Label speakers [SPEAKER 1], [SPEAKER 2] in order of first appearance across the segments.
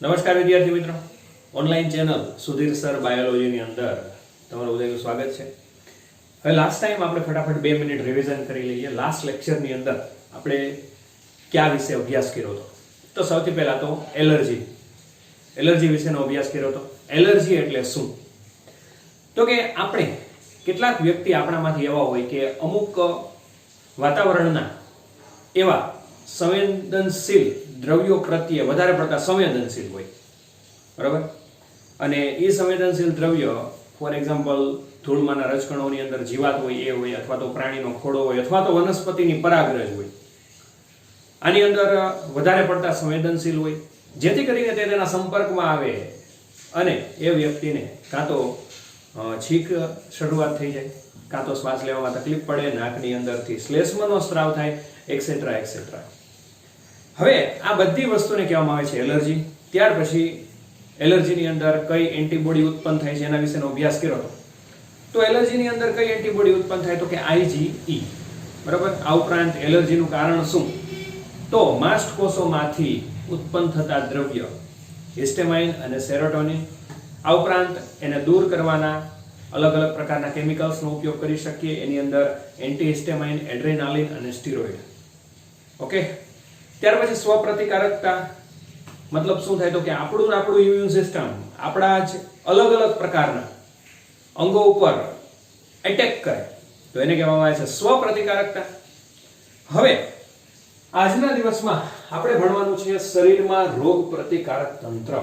[SPEAKER 1] નમસ્કાર વિદ્યાર્થી મિત્રો, ઓનલાઈન ચેનલ સુધીર સર બાયોલોજીની અંદર તમારું બધાનું સ્વાગત છે. હવે લાસ્ટ ટાઈમ આપણે ફટાફટ 2 મિનિટ રિવિઝન કરી લઈએ. લાસ્ટ લેક્ચરની અંદર આપણે કયા વિશે અભ્યાસ કર્યો હતો? તો સૌથી પહેલા તો એલર્જી વિશેનો અભ્યાસ કર્યો હતો. એલર્જી એટલે શું? તો કે આપણે કેટલાક વ્યક્તિ આપણામાંથી એવા હોય કે અમુક વાતાવરણના એવા સંવેદનશીલ દ્રવ્યો પ્રત્યે વધારે પડતા સંવેદનશીલ હોય, બરાબર? અને એ સંવેદનશીલ દ્રવ્ય ફોર એક્ઝામ્પલ ધૂળમાંના રજકણોની અંદર જીવાત હોય એ હોય, અથવા તો પ્રાણીનો ખોડો હોય, અથવા તો વનસ્પતિની પરાગરજ હોય. આની અંદર વધારે પડતા સંવેદનશીલ હોય, જેથી કરીને તે તેના સંપર્કમાં આવે અને એ વ્યક્તિને કાં તો છીંક શરૂઆત થઈ જાય, કાં તો શ્વાસ લેવામાં તકલીફ પડે, નાકની અંદરથી શ્લેષ્મનો સ્ત્રાવ થાય, એક્સેટ્રા એક્સેટ્રા. હવે આ બધી વસ્તુને કહેવામાં આવે છે એલર્જી. ત્યાર પછી એલર્જીની અંદર કઈ એન્ટીબોડી ઉત્પન્ન થાય છે એના વિશેનો અભ્યાસ કર્યો હતો. તો એલર્જીની અંદર કઈ એન્ટીબોડી ઉત્પન્ન થાય? તો કે IgE, બરાબર? આ ઉપરાંત એલર્જીનું કારણ શું? તો માસ્ટ કોષોમાંથી ઉત્પન્ન થતા દ્રવ્ય હિસ્ટેમાઇન અને સેરોટોનિન. આ ઉપરાંત એને દૂર કરવાના અલગ અલગ પ્રકારના કેમિકલ્સનો ઉપયોગ કરી શકીએ. એની અંદર એન્ટીહિસ્ટેમાઇન, એડ્રેનાલિન અને સ્ટીરોઇડ. ઓકે, ત્યાર પછી સ્વપ્રતિકારકતા. મતલબ શું થાય? તો કે આપણું ઇમ્યુન સિસ્ટમ આપણા જ અલગ અલગ પ્રકારના અંગો ઉપર એટેક કરે, તો એને કહેવામાં આવે છે સ્વપ્રતિકારકતા. હવે આજના દિવસમાં આપણે ભણવાનું છે શરીરમાં રોગ પ્રતિકારક તંત્ર.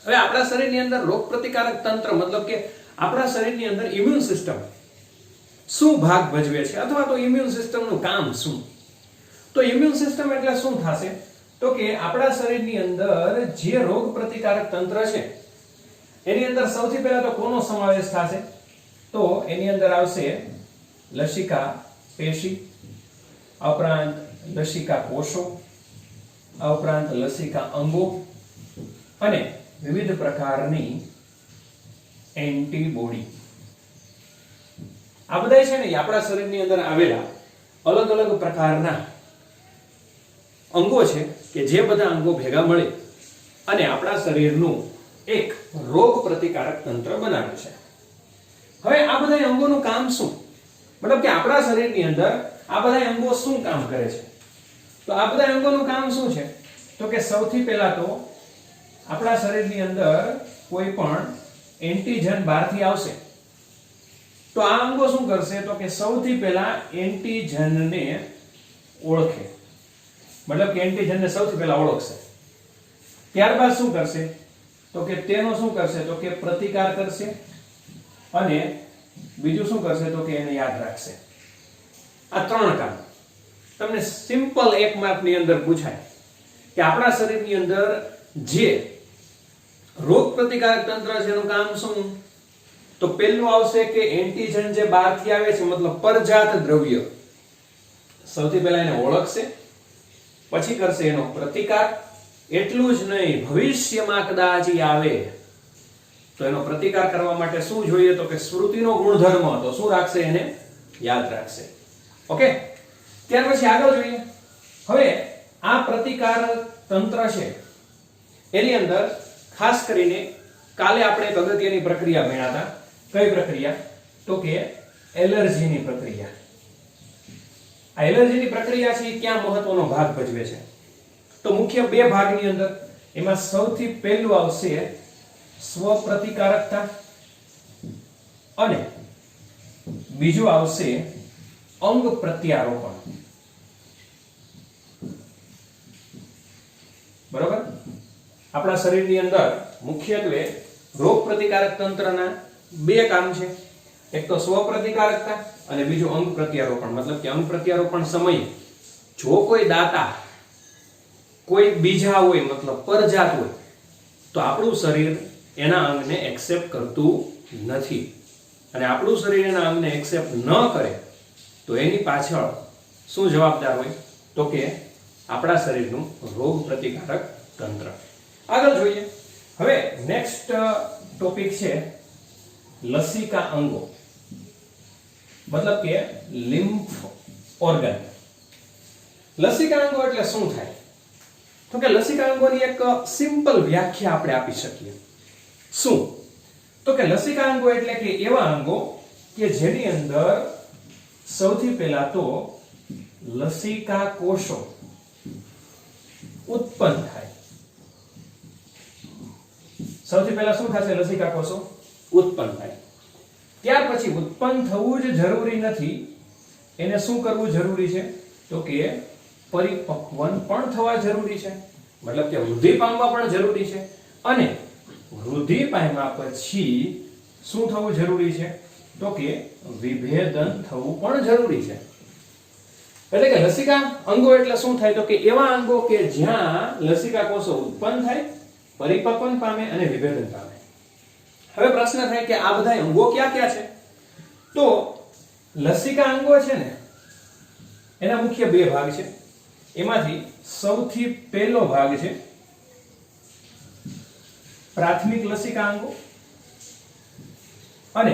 [SPEAKER 1] હવે આપણા શરીરની અંદર રોગ પ્રતિકારક તંત્ર મતલબ કે આપણા શરીરની અંદર ઇમ્યુન સિસ્ટમ શું ભાગ ભજવે છે, અથવા તો ઇમ્યુન સિસ્ટમનું કામ શું? તો ઇમ્યુન સિસ્ટમ એટલે શું થશે? તો કે આપણા શરીરની અંદર જે રોગ પ્રતિકારક તંત્ર છે એની અંદર સૌથી પહેલા તો કોનો સમાવેશ થશે? તો એની અંદર આવશે લસિકા પેશી, આ ઉપરાંત લસિકા કોષો, આ ઉપરાંત લસિકા અંગો અને વિવિધ પ્રકારની એન્ટીબોડી. આ બધા છે ને આપણા શરીરની અંદર આવેલા અલગ અલગ પ્રકારના અંગો છે કે જે બધા અંગો ભેગા મળે અને આપણા શરીરનું એક રોગ પ્રતિકારક તંત્ર બનાવે છે. હવે આ બધા અંગોનું કામ શું? મતલબ કે આપણા શરીરની અંદર આ બધા અંગો શું કામ કરે છે? તો આ બધા અંગોનું કામ શું છે? તો કે સૌથી પહેલા તો આપણા શરીરની અંદર કોઈ પણ એન્ટીજન બહારથી આવશે તો આ અંગો શું કરશે? તો કે સૌથી પહેલા એન્ટીજનને ઓળખે, મતલબ કે એન્ટીજનને સૌથી પહેલા ઓળખશે. ત્યારબાદ શું કરશે? તો કે તેનો શું કરશે? તો કે પ્રતિકાર કરશે. અને બીજું શું કરશે? તો કે એને યાદ રાખશે. આ ત્રણ કામ તમને સિમ્પલ 1 માર્કની અંદર પૂછાય કે આપણા શરીરની અંદર જે રોગ પ્રતિકારક તંત્ર છે એનું કામ શું? તો પહેલું આવશે કે એન્ટીજન જે બહારથી આવે છે મતલબ પરજાત દ્રવ્ય, સૌથી પહેલા એને ઓળખશે, પછી કરશે એનો પ્રતિકાર. એટલું જ નહીં, ભવિષ્યમાં કદાચ આવે તો એનો પ્રતિકાર કરવા માટે શું જોઈએ? તો કે સ્મૃતિનો ગુણધર્મ. તો શું રાખશે? એને યાદ રાખશે. ઓકે, ત્યાર પછી આગળ જોઈએ. હવે આ પ્રતિકાર તંત્ર છે એની અંદર ખાસ કરીને કાલે આપણે એક અગત્યની પ્રક્રિયા ભણ્યા હતા. કઈ પ્રક્રિયા? તો કે એલર્જીની પ્રક્રિયા. આ એલર્જીની પ્રક્રિયા છે એ ક્યાં મહત્વનો ભાગ ભજવે છે? તો મુખ્ય 2 ભાગની અંદર એમાં સૌથી પહેલું આવશે સ્વપ્રતિકારકતા અને બીજું આવશે અંગ પ્રત્યારોપણ. બરોબર? આપણા શરીરની અંદર મુખ્યત્વે રોગ પ્રતિકારક તંત્રના 2 કામ છે. એક તો સ્વપ્રતિકારકતા અને બીજું અંગ પ્રત્યારોપણ. મતલબ કે અંગ પ્રત્યારોપણ સમયે જો કોઈ દાતા કોઈ બીજા હોય, મતલબ પરજાત હોય, તો આપણું શરીર એના અંગને એક્સેપ્ટ કરતું નથી. અને આપણું શરીર એના અંગને એક્સેપ્ટ ન કરે તો એની પાછળ શું જવાબદાર હોય? તો કે આપણા શરીરનું રોગ પ્રતિકારક તંત્ર. આગળ જોઈએ. હવે નેક્સ્ટ ટોપિક છે લસિકા અંગો, મતલબ કે લિમ્ફ ઓર્ગન. લસિકા અંગો એટલે શું થાય? તો કે લસિકા અંગોની એક સિમ્પલ વ્યાખ્યા આપણે આપી શકીએ. શું? તો કે લસિકા અંગો એટલે કે એવા અંગો કે જેની અંદર સૌથી પહેલા તો લસિકા કોષો ઉત્પન્ન થાય. સૌથી પહેલા શું થશે? લસિકા કોષો ઉત્પન્ન થાય. ત્યાર પછી ઉત્પન્ન થવું જ જરૂરી નથી, એને શું કરવું જરૂરી છે? તો કે પરિપક્વન પણ થવા જરૂરી છે, મતલબ કે વૃદ્ધિ પામવા પણ જરૂરી છે, અને વૃદ્ધિ પામ્યા પછી શું થવું જરૂરી છે? તો કે વિભેદન થવું પણ જરૂરી છે. એટલે કે લસિકા અંગો એટલે શું થાય? તો કે એવા અંગો કે જ્યાં લસિકા કોષો ઉત્પન્ન થાય, પરિપક્વન પામે અને વિભેદન પામે. હવે પ્રશ્ન થાય કે આ બધા અંગો ક્યાં ક્યાં છે? તો લસિકા અંગો છે ને એના મુખ્ય બે ભાગ છે. એમાંથી સૌથી પહેલો ભાગ છે પ્રાથમિક લસિકા અંગો અને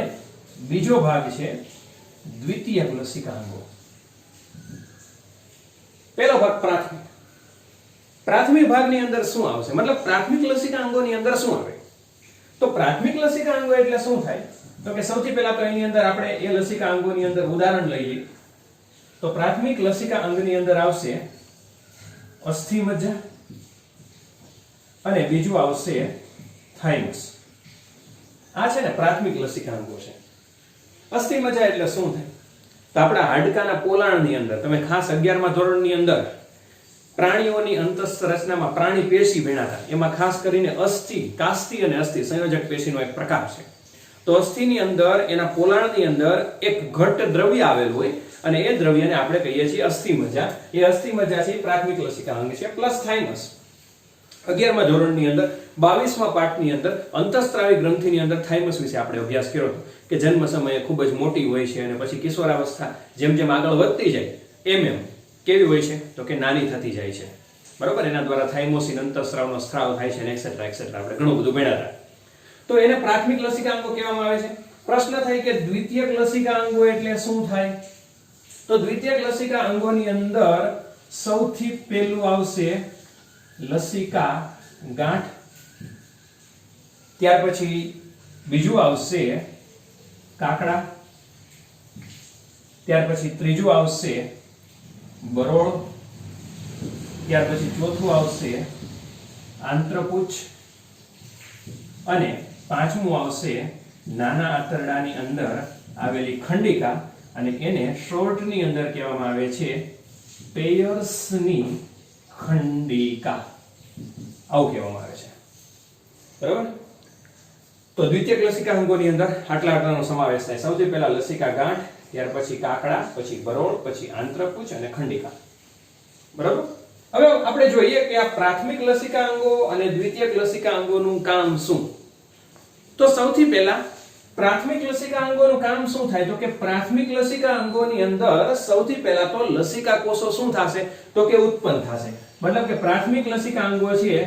[SPEAKER 1] બીજો ભાગ છે દ્વિતીયક લસિકા અંગો. પહેલો ભાગ પ્રાથમિક. પ્રાથમિક ભાગની અંદર શું આવશે? મતલબ પ્રાથમિક લસિકા અંગોની અંદર શું આવે? તો પ્રાથમિક લસિકા અંગો એટલે શું થાય? તો કે સૌથી પહેલા તો એની અંદર આપણે એ લસિકા અંગોની અંદર ઉદાહરણ લઈએ તો પ્રાથમિક લસિકા અંગની અંદર આવશે અસ્થિ મજ્જા અને બીજું આવશે થાઇમસ. આ છે ને પ્રાથમિક લસિકા અંગો છે. અસ્થિ મજ્જા એટલે શું થાય? તો આપણા હાડકાના પોલાણની અંદર, તમે ખાસ 11મા ધોરણની અંદર પ્રાણીઓની અંતસ્થ રચનામાં પ્રાણી પેશી ભણ્યા હતા, એમાં ખાસ કરીને અસ્થિ, કાસ્તિ અને અસ્થિ સંયોજક પેશીનો એક પ્રકાર છે. તો અસ્થિની અંદર એના પોલાણની અંદર એક ઘટ્ટ દ્રવ્ય આવેલું હોય અને એ દ્રવ્યને આપણે કહીએ છીએ અસ્થિ મજ્જા. એ અસ્થિ મજ્જા છે પ્રાથમિક લસિકા અંગ છે, પ્લસ થાઇમસ. 11મા ધોરણની અંદર 22મા પાઠની અંદર અંતઃસ્ત્રાવી ગ્રંથિની અંદર થાઇમસ વિશે આપણે અભ્યાસ કર્યો હતો કે જન્મ સમયે ખૂબ જ મોટી હોય છે અને પછી કિશોરાવસ્થા જેમ જેમ આગળ વધતી જાય એમ કેવી હોય છે? તો કે નાની થતી જાય છે. બરોબર? એના દ્વારા થાઇમોસિન અંતઃસ્રાવનો સ્ત્રાવ થાય છે અને એક્સેટ્રા એક્સેટ્રા આપણે ઘણું બધું ભણ્યા હતા. તો એને પ્રાથમિક લસિકા અંગો કહેવામાં આવે છે. પ્રશ્ન થાય કે દ્વિતીયક લસિકા અંગો એટલે શું થાય? તો દ્વિતીયક લસિકા અંગોની અંદર સૌથી પહેલું આવશે લસિકા ગાંઠ, ત્યાર પછી બીજું આવશે કાકડા, ત્યાર પછી ત્રીજું આવશે બરોળ, ત્યાર પછી ચોથું આવશે આંત્રપુચ્છ અને પાંચમું આવશે નાના આંતરડાની અંદર આવેલી ખંડિકા અને એને શોર્ટની અંદર કહેવામાં આવે છે પેયર્સની ખંડિકા. આવું કહેવામાં આવે છે. બરાબર? તો દ્વિતીયક લસિકા અંગોની અંદર આટલાનો સમાવેશ થાય. સૌથી પહેલા લસિકા ગાંઠ, ત્યાર પછી કાકડા, પછી બરોળ, પછી આંત્રપુચ્છ અને ખંડિકા. બરાબર? હવે આપણે જોઈએ કે આ પ્રાથમિક લસિકા અંગો અને દ્વિતીયક લસિકા અંગોનું કામ શું? તો સૌથી પહેલા પ્રાથમિક લસિકા અંગોનું કામ શું થાય? તો કે પ્રાથમિક લસિકા અંગોની અંદર સૌથી પહેલા તો લસિકા કોષો શું થશે? તો કે ઉત્પન્ન થશે. મતલબ કે પ્રાથમિક લસિકા અંગો છે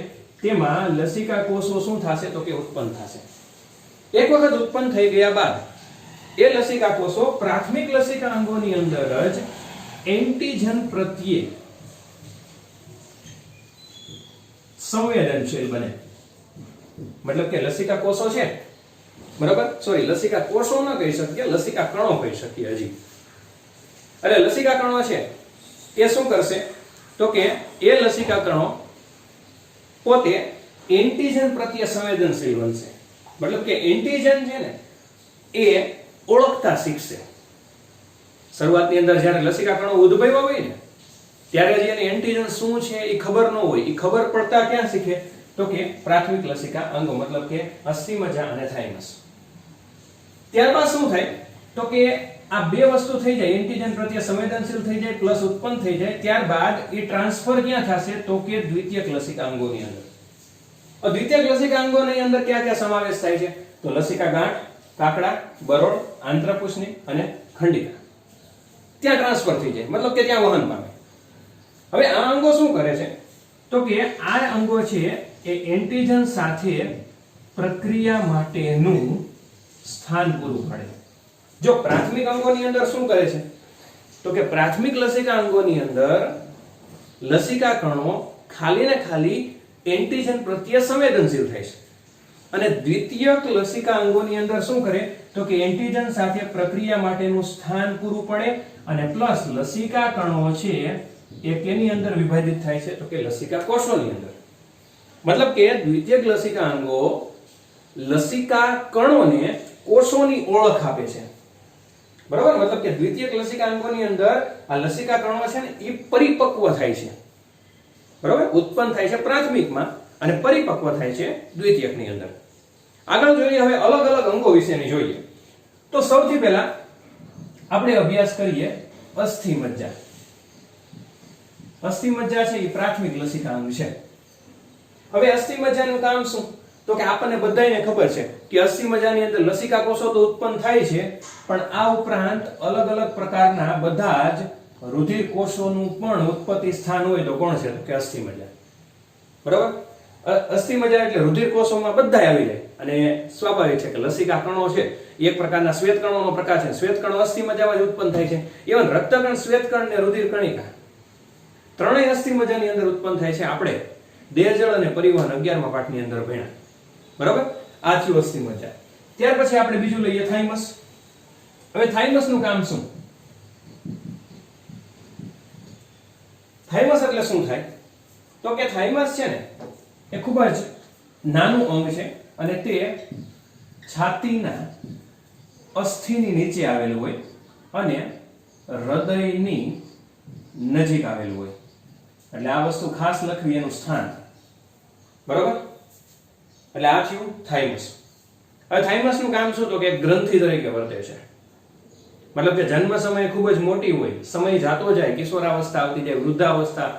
[SPEAKER 1] તેમાં લસિકા કોષો શું થશે? તો કે ઉત્પન્ન થશે. એક વખત ઉત્પન્ન થઈ ગયા બાદ એ લસિકા કોષો પ્રાથમિક લસિકા અંગોની અંદર જ એન્ટીજન પ્રત્યે સંવેદનશીલ બને. મતલબ કે લસિકા કોષો છે, બરાબર? સોરી, લસિકા કોષો ન કહી શકીએ, લસિકા કણો કહી શકીએ હજી. એટલે લસિકા કણો છે એ શું કરશે? તો કે એ લસિકા કણો પોતે એન્ટીજન પ્રત્યે સંવેદનશીલ બનશે. મતલબ કે એન્ટીજન છે ને એ ઓળખતા શીખશે. શરૂઆતની અંદર જ્યારે લસિકા કણો ઉદ્ભવ્યા હોય ને ત્યારે જ એને એન્ટીજન શું છે એ ખબર ન હોય. એ ખબર પડતા ક્યાં શીખે? તો કે પ્રાથમિક લસિકા અંગો, મતલબ કે અસ્થિ મજ્જા અને થાઇમસ. ત્યારબાદ શું થાય? તો કે આ બે વસ્તુ થઈ જાય, એન્ટીજન પ્રત્યે સંવેદનશીલ થઈ જાય પ્લસ ઉત્પન્ન થઈ જાય, ત્યારબાદ એ ટ્રાન્સફર ક્યાં થશે? તો કે દ્વિતીયક લસિકા અંગોની અંદર. દ્વિતીયક લસિકા અંગોની અંદર ક્યાં ક્યાં સમાવેશ થાય છે? તો લસિકા ગાંઠ, કાકડા, બરોળ, આંત્રપુચ્છની અને ખંડિકા. ત્યાં ટ્રાન્સફર થઈ જાય, મતલબ કે ત્યાં વહન પામે. હવે આ અંગો શું કરે છે? તો કે આ અંગો છે એ એન્ટીજન સાથે પ્રક્રિયા માટેનું સ્થાન પૂરું પાડે. જો પ્રાથમિક અંગોની અંદર શું કરે છે? તો કે પ્રાથમિક લસિકા અંગોની અંદર લસિકા કણો ખાલી ને ખાલી એન્ટીજન પ્રત્યે સંવેદનશીલ થાય છે. અને દ્વિતીયક લસિકા અંગોની અંદર શું કરે તો કે એન્ટીજન સાથે પ્રક્રિયા માટેનું સ્થાન પૂરું પડે અને પ્લસ લસિકા કણો છે એ કેની અંદર વિભાજિત થાય છે તો કે લસિકા કોષોની અંદર. મતલબ કે દ્વિતીયક લસિકા અંગો લસિકા કણોને કોષોની ઓળખ આપે છે. બરાબર, મતલબ કે દ્વિતીયક લસિકા અંગોની અંદર આ લસિકા કણો છે ને એ પરિપક્વ થાય છે. બરાબર, ઉત્પન્ન થાય છે પ્રાથમિકમાં અને પરિપક્વ થાય છે દ્વિતીયકની અંદર. આગળ જોઈએ હવે અલગ અલગ અંગો વિશેની જોઈએ. તો સૌથી પહેલા આપણે અભ્યાસ કરીએ અસ્થિ મજ્જા. અસ્થિ મજ્જા છે એ પ્રાથમિક લસિકા અંગ છે. હવે અસ્થિ મજ્જાનું કામ શું તો કે આપણને બધાયને ખબર છે કે અસ્થિ મજ્જાની અંદર લસિકા કોષો તો ઉત્પન્ન થાય છે, પણ આ ઉપરાંત અલગ અલગ પ્રકારના બધા જ રુધિર કોષોનું પણ ઉત્પત્તિ સ્થાન હોય તો કોણ છે તો કે અસ્થિ મજ્જા. બરાબર, અસ્થિ મજ્જા એટલે રુધિર કોષોમાં બધા આવી જાય અને સ્વાભાવિક છે કે લસિકા કણો છે એક પ્રકારના શ્વેત કણોનો પ્રકાર છે. શ્વેત કણો અસ્થિ મજ્જામાં જ ઉત્પન્ન થાય છે. ઇવન રક્તકણ, શ્વેત કણ ને રુધિર કણિકા ત્રણેય અસ્થિ મજ્જાની અંદર ઉત્પન્ન થાય છે. આપણે દેહજળ અને પરિવહન 11મા પાઠની અંદર ભણ્યા. બરાબર, આ થયું અસ્થિ મજ્જા. ત્યાર પછી આપણે બીજું લઈએ થાઇમસ. હવે થાઇમસ નું કામ શું? થાઇમસ એટલે શું થાય તો કે થાઇમસ છે ને એ ખૂબ જ નાનું અંગ છે અને તે છાતીના અસ્થિની નીચે આવેલું હોય અને હૃદયની નજીક આવેલું હોય. એટલે આ વસ્તુ ખાસ લખવી એનું સ્થાન. બરાબર, એટલે આ થયું થાઇમસ. હવે થાઇમસ નું કામ શું તો કે ગ્રંથિ તરીકે વર્તે છે. મતલબ કે જન્મ સમયે ખૂબ જ મોટી હોય, સમય જાતો જાય, કિશોરાવસ્થા આવતી જાય, વૃદ્ધાવસ્થા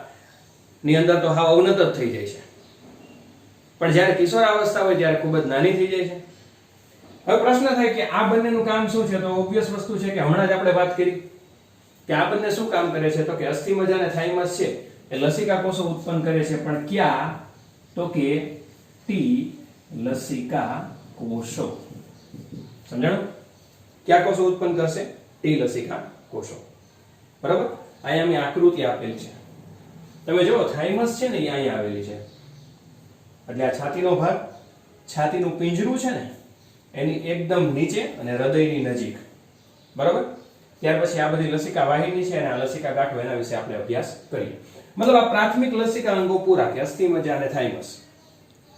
[SPEAKER 1] ની અંદર તો હાવ અવનત જ થઈ જાય છે, પણ જ્યારે કિશોરાવસ્થા હોય ત્યારે ખૂબ જ નાની થઈ જાય છે. હવે પ્રશ્ન થાય કે આ બંનેનું કામ શું છે? તો ઓબ્વિયસ વસ્તુ છે કે હમણાં જ આપણે વાત કરી કે આ બંને શું કામ કરે છે તો કે અસ્થિ મજ્જા અને થાઇમસ છે એ લસિકા કોષો ઉત્પન્ન કરે છે, પણ ક્યાં તો કે ટી લસિકા કોષો. સમજાણું? કયા કોષો ઉત્પન્ન કરશે? ટી લસિકા કોષો. બરાબર, અહીંયા મેં આકૃતિ આપેલી છે, તમે જુઓ થાઇમસ છે ને એ અહીંયા આવેલી છે. એટલે આ છાતીનો ભાગ, છાતીનું પિંજરું છે ને એની એકદમ નીચે અને હૃદયની નજીક. બરાબર, ત્યાર પછી આ બધી લસિકા વાહિની છે અને આ લસિકા ગાંઠો એના વિશે આપણે અભ્યાસ કરીએ. મતલબ આ પ્રાથમિક લસિકા અંગો પૂરા કે અસ્થિ મજ્જા અને થાઇમસ,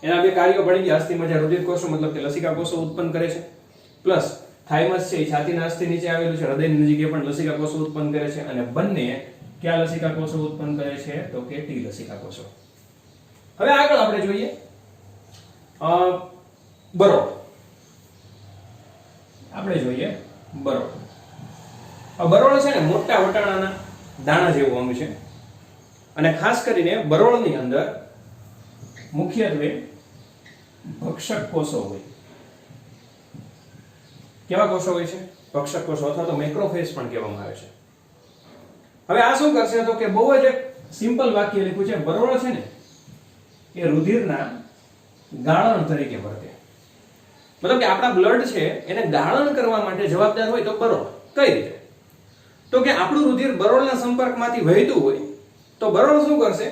[SPEAKER 1] એના બે કાર્યો ભણી ગયા. અસ્થિ મજ્જા રુધિર કોષો મતલબ કે લસિકા કોષો ઉત્પન્ન કરે છે, પ્લસ થાઇમસ છે એ છાતીના અસ્થિ નીચે આવેલું છે, હૃદયની નજીક એ પણ લસિકા કોષો ઉત્પન્ન કરે છે. અને બંને કયા લસિકા કોષો ઉત્પન્ન કરે છે તો કે ટી લસિકા કોષો. હવે આગળ આપણે જોઈએ બરોળ. આપણે જોઈએ બરોળ. આ બરોળ છે ને મોટા વટાણાના દાણા જેવું અંગ છે અને ખાસ કરીને બરોળની અંદર મુખ્યત્વે ભક્ષક કોષો હોય. કેવા કોષો હોય છે? ભક્ષક કોષો અથવા તો મેક્રોફેજ પણ કહેવામાં આવે છે. હવે આ શું કરશે તો કે બહુ જ એક સિમ્પલ વાક્ય લખ્યું છે, બરોળ છે ને એ રુધિરના ગાળણ તરીકે વર્તે. મતલબ કે આપણા બ્લડ છે એને ગાળણ કરવા માટે જવાબદાર હોય તો બરોળ. કઈ રીતે? તો કે આપણું રુધિર બરોળના સંપર્કમાંથી વહેતું હોય તો બરોળ શું કરશે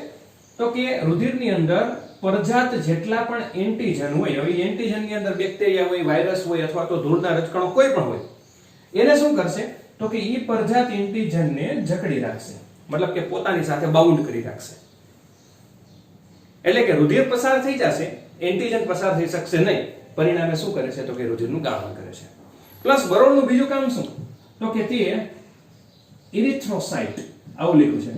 [SPEAKER 1] તો કે રુધિરની અંદર પરજાત જેટલા પણ એન્ટીજન હોય, હવે એન્ટીજનની અંદર બેક્ટેરિયા હોય, વાયરસ હોય અથવા તો ધૂળના રજકણો કોઈ પણ હોય, એને શું કરશે તો કે ઈ પરજાત એન્ટીજનને જકડી રાખશે. મતલબ કે પોતાની સાથે બાઉન્ડ કરી રાખશે. એટલે કે રુધિર પસાર થઈ જશે, એન્ટીજન પસાર થઈ શકશે નહીં. પરિણામે શું કરે છે તો કે રુધિરનું ગાળણ કરે છે. પ્લસ બરોળનું બીજું કામ શું તો કે તે ઇરિથ્રોસાઇટ આવું લખ્યું છે.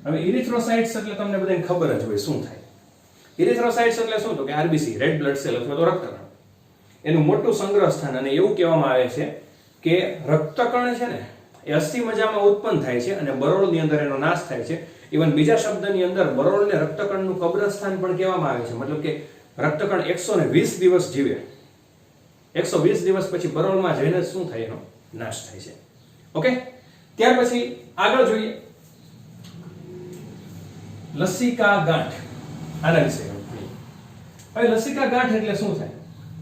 [SPEAKER 1] હવે ઇરિથ્રોસાઇટ્સ એટલે તમને બધાને ખબર જ હોય શું થાય. ઇરિથ્રોસાઇટ્સ એટલે શું તો કે આરબીસી, રેડ બ્લડ સેલ અથવા તો રક્તકણ, એનું મોટું સંગ્રહ સ્થાન. અને એવું કહેવામાં આવે છે કે રક્તકણ છે ને એ અસ્થિ મજ્જામાં ઉત્પન્ન થાય છે અને બરોળની અંદર એનો નાશ થાય છે. ઇવન બીજા શબ્દની અંદર બરોળને રક્તકણનું કબ્રસ્તાન પણ કહેવામાં આવે છે. મતલબ કે રક્તકણ 120 દિવસ જીવે, 120 દિવસ પછી બરોળમાં જઈને શું થાય એનો નાશ થાય છે. ઓકે, ત્યાર પછી આગળ જોઈએ લસિકા ગાંઠ. આના વિશે હવે લસિકા ગાંઠ એટલે શું થાય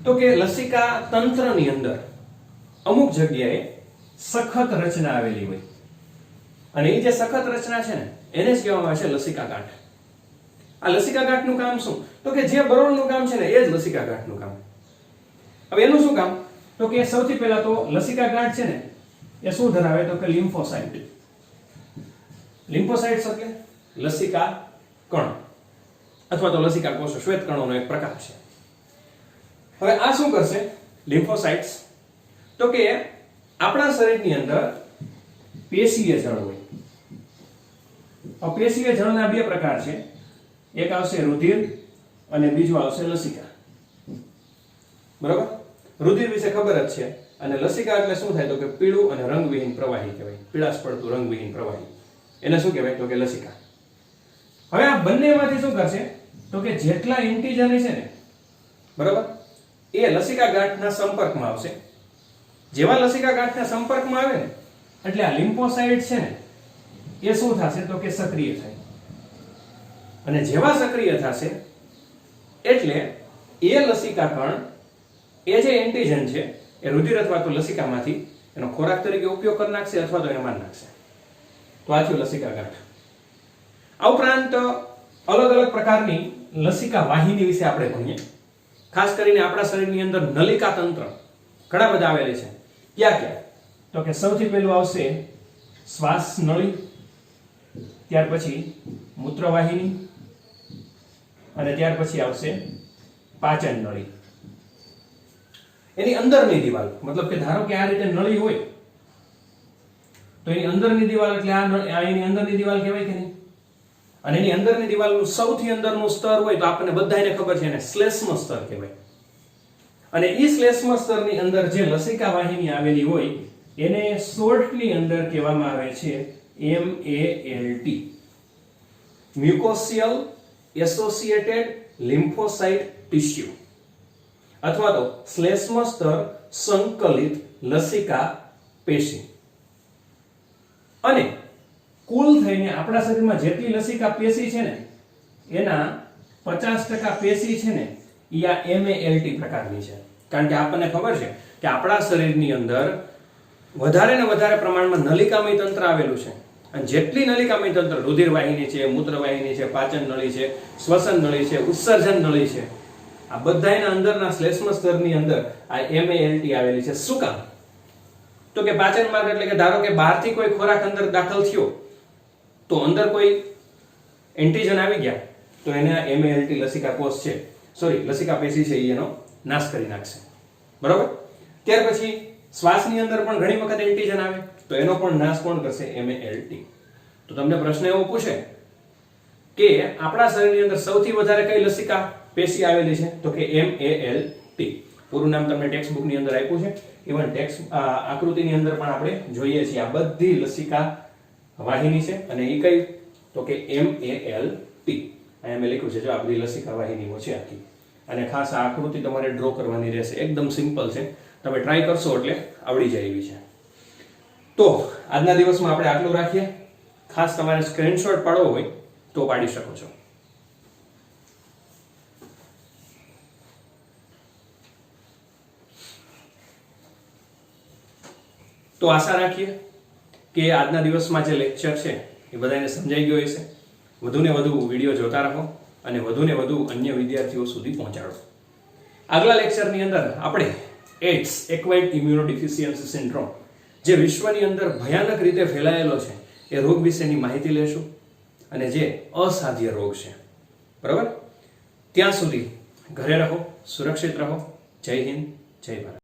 [SPEAKER 1] તો કે લસિકા તંત્રની અંદર અમુક જગ્યાએ સખત રચના આવેલી હોય અને એ જે સખત રચના છે ને એને જ કહેવામાં આવે છે લસિકા ગાંઠ. આ લસિકા ગાંઠનું કામ શું? તો કે જે બરોળનું કામ છે ને એ જ લસિકા ગાંઠનું કામ. હવે એનું શું કામ? તો કે સૌથી પહેલા તો લસિકા ગાંઠ છે ને એ શું ધરાવે? તો કે લિમ્ફોસાઇટ. લિમ્ફોસાઇટ્સ એટલે લસિકા કણ અથવા તો લસિકા કોષો, શ્વેત કણોનો એક પ્રકાર છે. હવે આ શું કરશે લિમ્ફોસાઇટ્સ? તો કે આપણા શરીરની અંદર પેશીય જળ હોય. પેશીય જળના બે પ્રકાર છે. એક આવશે રુધિર અને બીજું આવશે લસિકા. બરાબર? રુધિર વિશે ખબર જ છે અને લસિકા એટલે શું થાય? તો કે પીળું અને રંગવિહીન પ્રવાહી કહેવાય. પીળાશ પડતું રંગવિહીન પ્રવાહી, એને શું કહેવાય? તો કે લસિકા. હવે આ બંનેમાંથી શું કરશે? તો કે જેટલા એન્ટીજન છે ને, બરાબર, એ લસિકા ગાંઠના સંપર્કમાં આવશે. જેવા લસિકા ગાંઠના સંપર્કમાં આવે ને એટલે આ લિમ્ફોસાઇટ છે ને એ શું થશે? તો કે સક્રિય થાય. અને જેવા સક્રિય થશે એટલે એ લસિકા કણ એ જે એન્ટીજન છે એ રુધિર અથવા તો લસિકામાંથી એનો ખોરાક તરીકે ઉપયોગ કરી નાખશે અથવા તો એને મારી નાખશે. તો આ થયું લસિકા ગાંઠ. આ ઉપરાંત અલગ અલગ પ્રકારની લસિકા વાહિની વિશે આપણે ભણીએ. ખાસ કરીને આપણા શરીરની અંદર નલિકા તંત્ર ઘણા બધા આવેલા છે. ક્યાં ક્યાં? તો કે સૌથી પહેલું આવશે શ્વાસ નળી, ત્યાર પછી મૂત્રવાહિની અને ત્યાર પછી આવશે પાચન નળી. એની અંદરની દિવાલ, મતલબ કે ધારો કે આ રીતે નળી હોય તો એની અંદરની દિવાલ એટલે આ એની અંદરની દિવાલ કહેવાય કે નહીં? અને એની અંદરની દિવાલનું સૌથી અંદરનું સ્તર હોય તો આપણને બધાને ખબર છે એને શ્લેષ્મ સ્તર કહેવાય. અને એ શ્લેષ્મ સ્તરની અંદર જે લસિકા વાહિની આવેલી હોય એને શોર્ટની અંદર કહેવામાં આવે છે MALT, મ્યુકોસિયલ એસોસિએટેડ લિમ્ફોસાઇટ ટિશ્યુ, અથવા તો શ્લેષ્મ સ્તર સંકલિત લસિકા પેશી. અને કુલ થઈને આપણા શરીરમાં જેટલી લસિકા પેશી છે ને એના 50% પેશી છે ને એ આ MALT પ્રકારની છે. કારણ કે આપણને ખબર છે કે આપણા શરીરની અંદર વધારે ને વધારે પ્રમાણમાં નલિકામય તંત્ર આવેલું છે. અને જેટલી નલિકામય તંત્ર, રુધિર વાહિની છે, મૂત્ર વાહિની છે, પાચન નળી છે, શ્વસન નળી છે, ઉત્સર્જન નળી છે, આ બધાયના અંદરના શ્લેષ્મ સ્તરની અંદર આ MALT આવેલી છે. શું કામ? તો કે પાચન માર્ગ એટલે કે ધારો કે બહારથી કોઈ ખોરાક અંદર દાખલ થયો તો અંદર કોઈ એન્ટીજન આવી ગયા તો એને આ MALT લસિકા કોષ છે, લસિકા પેશી છે એનો નાશ કરી નાખશે. બરાબર? ત્યાર પછી શ્વાસની અંદર પણ ઘણી વખત એન્ટીજન આવે તો એનો પણ નાશ કોણ કરશે? MALT. તો તમને પ્રશ્ન એવો પૂછે કે આપણા શરીરની અંદર સૌથી વધારે કઈ લસિકા પેશી આવેલી છે? તો કે MALT. પૂરું નામ તમને ટેક્સ્ટ બુક ની અંદર આપ્યું છે. ઇવન ટેક્સ્ટ આકૃતિની અંદર પણ આપણે જોઈએ છીએ આ બધી લસિકા વાહિની છે. અને એ કઈ? તો કે MALT. અહીંયા મેં લખ્યું છે જો આ બધી લસિકા વાહિનીઓ છે આખી. અને ખાસ આ આકૃતિ તમારે ડ્રો કરવાની રહેશે. એકદમ સિમ્પલ છે, તમે ટ્રાય કરશો એટલે આવડી જાય એવી છે. તો આજના દિવસમાં આપણે આટલું રાખીએ. ખાસ તમારે સ્ક્રીનશોટ પાડવો હોય તો પાડી શકો છો. તો આશા રાખીએ કે આજના દિવસમાં જે લેક્ચર છે એ બધાને સમજાઈ ગયો હશે. વધુને વધુ વિડીયો જોતા રહો અને વધુને વધુ અન્ય વિદ્યાર્થીઓ સુધી પહોંચાડો. આગલા લેક્ચરની અંદર આપણે AIDS, એક્વાયર્ડ ઇમ્યુનોડિફિશિયન્સી સિન્ડ્રોમ, જે વિશ્વની અંદર ભયાનક રીતે ફેલાયેલો છે એ રોગ વિશેની માહિતી લેશું અને જે અસાધ્ય રોગ છે. બરાબર? ત્યાં સુધી ઘરે રહો, સુરક્ષિત રહો. જય હિન્દ, જય ભારત.